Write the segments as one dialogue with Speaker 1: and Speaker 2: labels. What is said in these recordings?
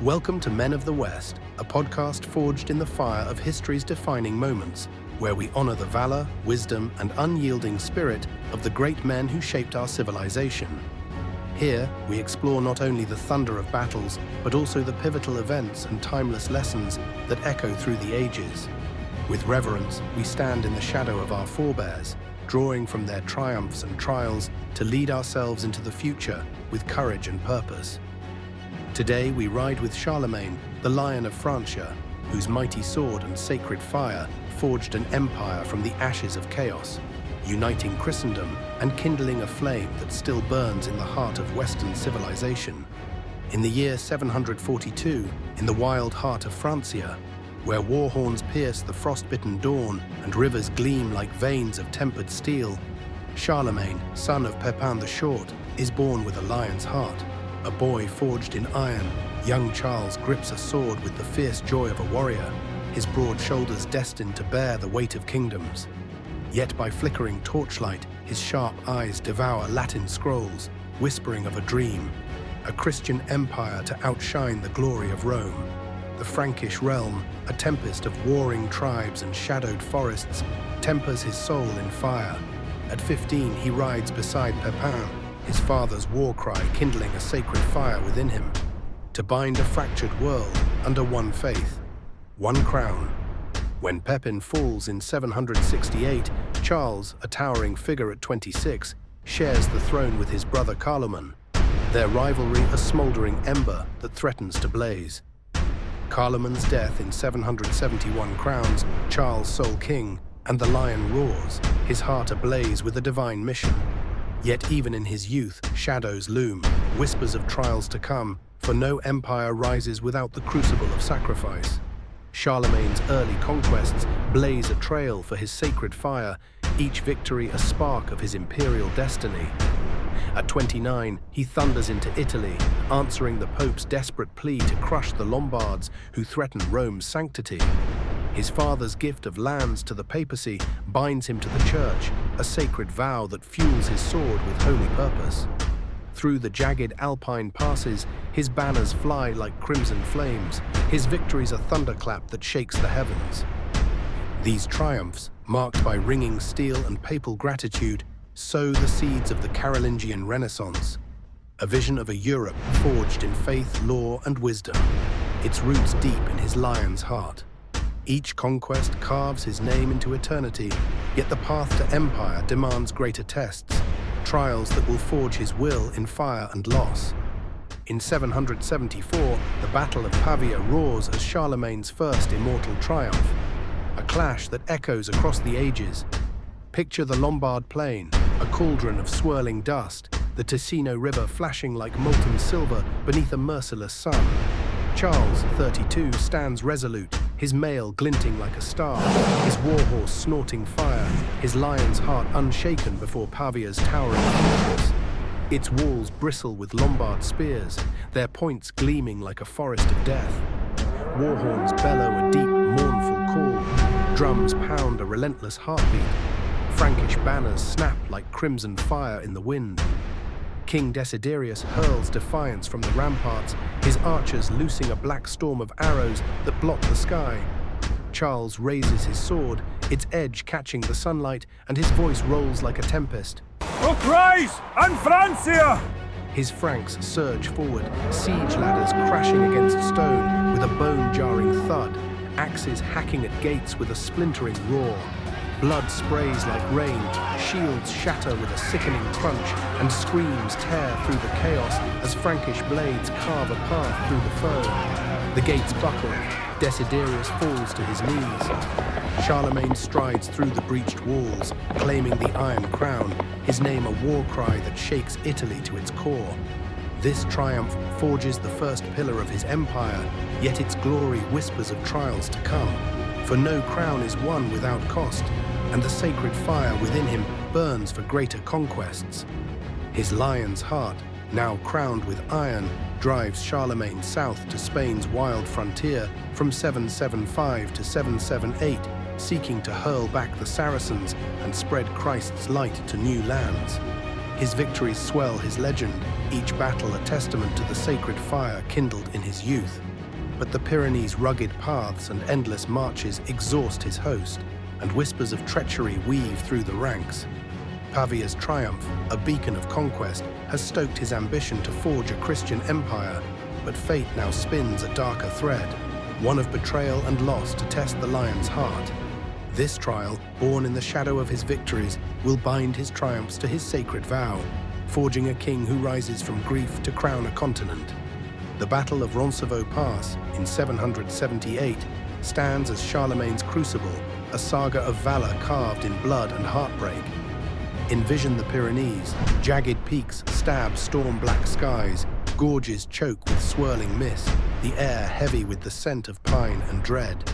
Speaker 1: Welcome to Men of the West, a podcast forged in the fire of history's defining moments, where we honor the valor, wisdom, and unyielding spirit of the great men who shaped our civilization. Here, we explore not only the thunder of battles, but also the pivotal events and timeless lessons that echo through the ages. With reverence, we stand in the shadow of our forebears, drawing from their triumphs and trials to lead ourselves into the future with courage and purpose. Today, we ride with Charlemagne, the Lion of Francia, whose mighty sword and sacred fire forged an empire from the ashes of chaos, uniting Christendom and kindling a flame that still burns in the heart of Western civilization. In the year 742, in the wild heart of Francia, where war horns pierce the frostbitten dawn and rivers gleam like veins of tempered steel, Charlemagne, son of Pepin the Short, is born with a lion's heart. A boy forged in iron, young Charles grips a sword with the fierce joy of a warrior, his broad shoulders destined to bear the weight of kingdoms. Yet by flickering torchlight, his sharp eyes devour Latin scrolls, whispering of a dream, a Christian empire to outshine the glory of Rome. The Frankish realm, a tempest of warring tribes and shadowed forests, tempers his soul in fire. At 15, he rides beside Pepin, his father's war cry kindling a sacred fire within him, to bind a fractured world under one faith, one crown. When Pepin falls in 768, Charles, a towering figure at 26, shares the throne with his brother Carloman, their rivalry a smoldering ember that threatens to blaze. Carloman's death in 771 crowns Charles sole king, and the lion roars, his heart ablaze with a divine mission. Yet even in his youth, shadows loom, whispers of trials to come, for no empire rises without the crucible of sacrifice. Charlemagne's early conquests blaze a trail for his sacred fire, each victory a spark of his imperial destiny. At 29, he thunders into Italy, answering the Pope's desperate plea to crush the Lombards who threaten Rome's sanctity. His father's gift of lands to the papacy binds him to the church, a sacred vow that fuels his sword with holy purpose. Through the jagged alpine passes, his banners fly like crimson flames, his victories a thunderclap that shakes the heavens. These triumphs, marked by ringing steel and papal gratitude, sow the seeds of the Carolingian Renaissance, a vision of a Europe forged in faith, law, and wisdom, its roots deep in his lion's heart. Each conquest carves his name into eternity, yet the path to empire demands greater tests, trials that will forge his will in fire and loss. In 774, the Battle of Pavia roars as Charlemagne's first immortal triumph, a clash that echoes across the ages. Picture the Lombard plain, a cauldron of swirling dust, the Ticino River flashing like molten silver beneath a merciless sun. Charles, 32, stands resolute, his mail glinting like a star, his warhorse snorting fire, his lion's heart unshaken before Pavia's towering fortress. Its walls bristle with Lombard spears, their points gleaming like a forest of death. War horns bellow a deep, mournful call, drums pound a relentless heartbeat, Frankish banners snap like crimson fire in the wind. King Desiderius hurls defiance from the ramparts, his archers loosing a black storm of arrows that blot the sky. Charles raises his sword, its edge catching the sunlight, and his voice rolls like a tempest.
Speaker 2: Uprise and Francia!
Speaker 1: His Franks surge forward, siege ladders crashing against stone with a bone-jarring thud, axes hacking at gates with a splintering roar. Blood sprays like rain, shields shatter with a sickening crunch, and screams tear through the chaos as Frankish blades carve a path through the foe. The gates buckle, Desiderius falls to his knees. Charlemagne strides through the breached walls, claiming the Iron Crown, his name a war cry that shakes Italy to its core. This triumph forges the first pillar of his empire, yet its glory whispers of trials to come. For no crown is won without cost, and the sacred fire within him burns for greater conquests. His lion's heart, now crowned with iron, drives Charlemagne south to Spain's wild frontier from 775 to 778, seeking to hurl back the Saracens and spread Christ's light to new lands. His victories swell his legend, each battle a testament to the sacred fire kindled in his youth. But the Pyrenees' rugged paths and endless marches exhaust his host, and whispers of treachery weave through the ranks. Pavia's triumph, a beacon of conquest, has stoked his ambition to forge a Christian empire, but fate now spins a darker thread, one of betrayal and loss to test the lion's heart. This trial, born in the shadow of his victories, will bind his triumphs to his sacred vow, forging a king who rises from grief to crown a continent. The Battle of Roncevaux Pass in 778 stands as Charlemagne's crucible, a saga of valor carved in blood and heartbreak. Envision the Pyrenees, jagged peaks stab storm-black skies, gorges choke with swirling mist, the air heavy with the scent of pine and dread.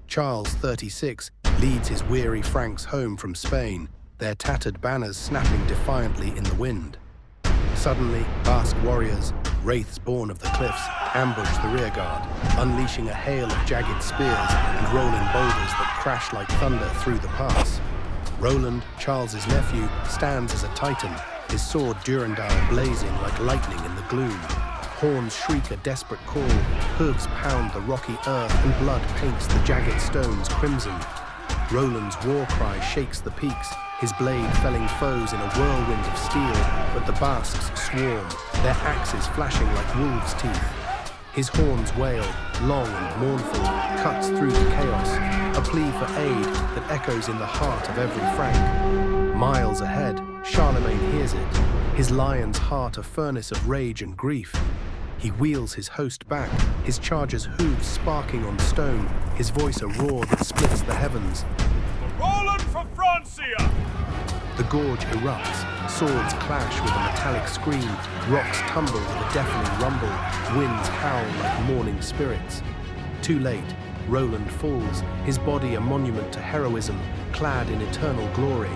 Speaker 1: Charles, 36, leads his weary Franks home from Spain, their tattered banners snapping defiantly in the wind. Suddenly, Basque warriors, wraiths born of the cliffs, ambush the rearguard, unleashing a hail of jagged spears and rolling boulders that crash like thunder through the pass. Roland, Charles's nephew, stands as a titan, his sword Durandal blazing like lightning in the gloom. Horns shriek a desperate call, hooves pound the rocky earth, and blood paints the jagged stones crimson. Roland's war cry shakes the peaks, his blade felling foes in a whirlwind of steel, but the Basques swarm, their axes flashing like wolves' teeth. His horns wail, long and mournful, cuts through the chaos, a plea for aid that echoes in the heart of every Frank. Miles ahead, Charlemagne hears it, his lion's heart a furnace of rage and grief. He wheels his host back, his charger's hooves sparking on stone, his voice a roar that splits the heavens.
Speaker 2: Roland for Francia!
Speaker 1: The gorge erupts, swords clash with a metallic scream, rocks tumble with a deafening rumble, winds howl like mourning spirits. Too late, Roland falls, his body a monument to heroism, clad in eternal glory.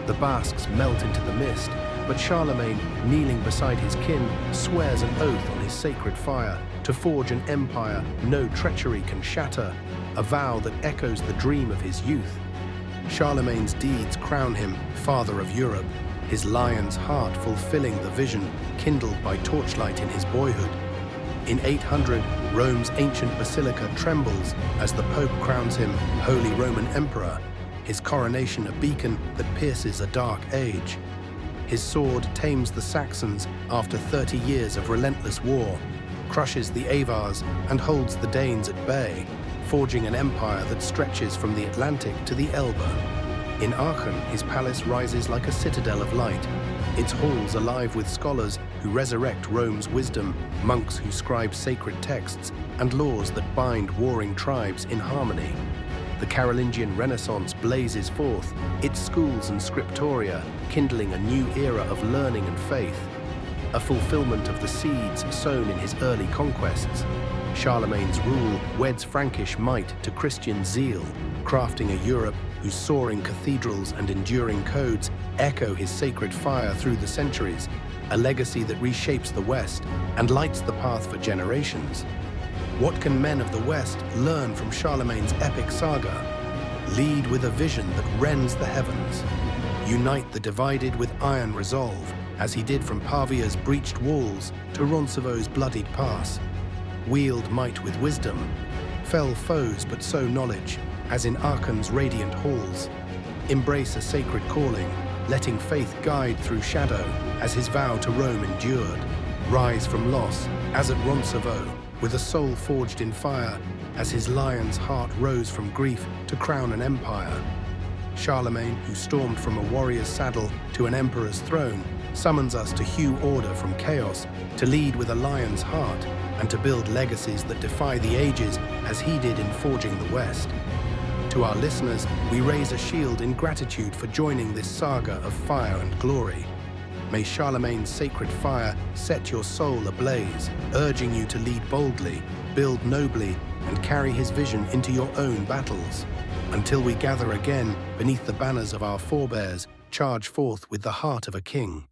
Speaker 1: The Basques melt into the mist, but Charlemagne, kneeling beside his kin, swears an oath on his sacred fire to forge an empire no treachery can shatter, a vow that echoes the dream of his youth. Charlemagne's deeds crown him father of Europe, his lion's heart fulfilling the vision kindled by torchlight in his boyhood. In 800, Rome's ancient basilica trembles as the Pope crowns him Holy Roman Emperor, his coronation a beacon that pierces a dark age. His sword tames the Saxons after 30 years of relentless war, crushes the Avars and holds the Danes at bay, forging an empire that stretches from the Atlantic to the Elbe. In Aachen, his palace rises like a citadel of light, its halls alive with scholars who resurrect Rome's wisdom, monks who scribe sacred texts, and laws that bind warring tribes in harmony. The Carolingian Renaissance blazes forth, its schools and scriptoria kindling a new era of learning and faith, a fulfillment of the seeds sown in his early conquests. Charlemagne's rule weds Frankish might to Christian zeal, crafting a Europe whose soaring cathedrals and enduring codes echo his sacred fire through the centuries, a legacy that reshapes the West and lights the path for generations. What can men of the West learn from Charlemagne's epic saga? Lead with a vision that rends the heavens. Unite the divided with iron resolve, as he did from Pavia's breached walls to Roncevaux's bloodied pass. Wield might with wisdom, fell foes but sow knowledge, as in Aachen's radiant halls. Embrace a sacred calling, letting faith guide through shadow, as his vow to Rome endured. Rise from loss, as at Roncevaux, with a soul forged in fire, as his lion's heart rose from grief to crown an empire. Charlemagne, who stormed from a warrior's saddle to an emperor's throne, summons us to hew order from chaos, to lead with a lion's heart, and to build legacies that defy the ages as he did in forging the West. To our listeners, we raise a shield in gratitude for joining this saga of fire and glory. May Charlemagne's sacred fire set your soul ablaze, urging you to lead boldly, build nobly, and carry his vision into your own battles. Until we gather again beneath the banners of our forebears, charge forth with the heart of a king.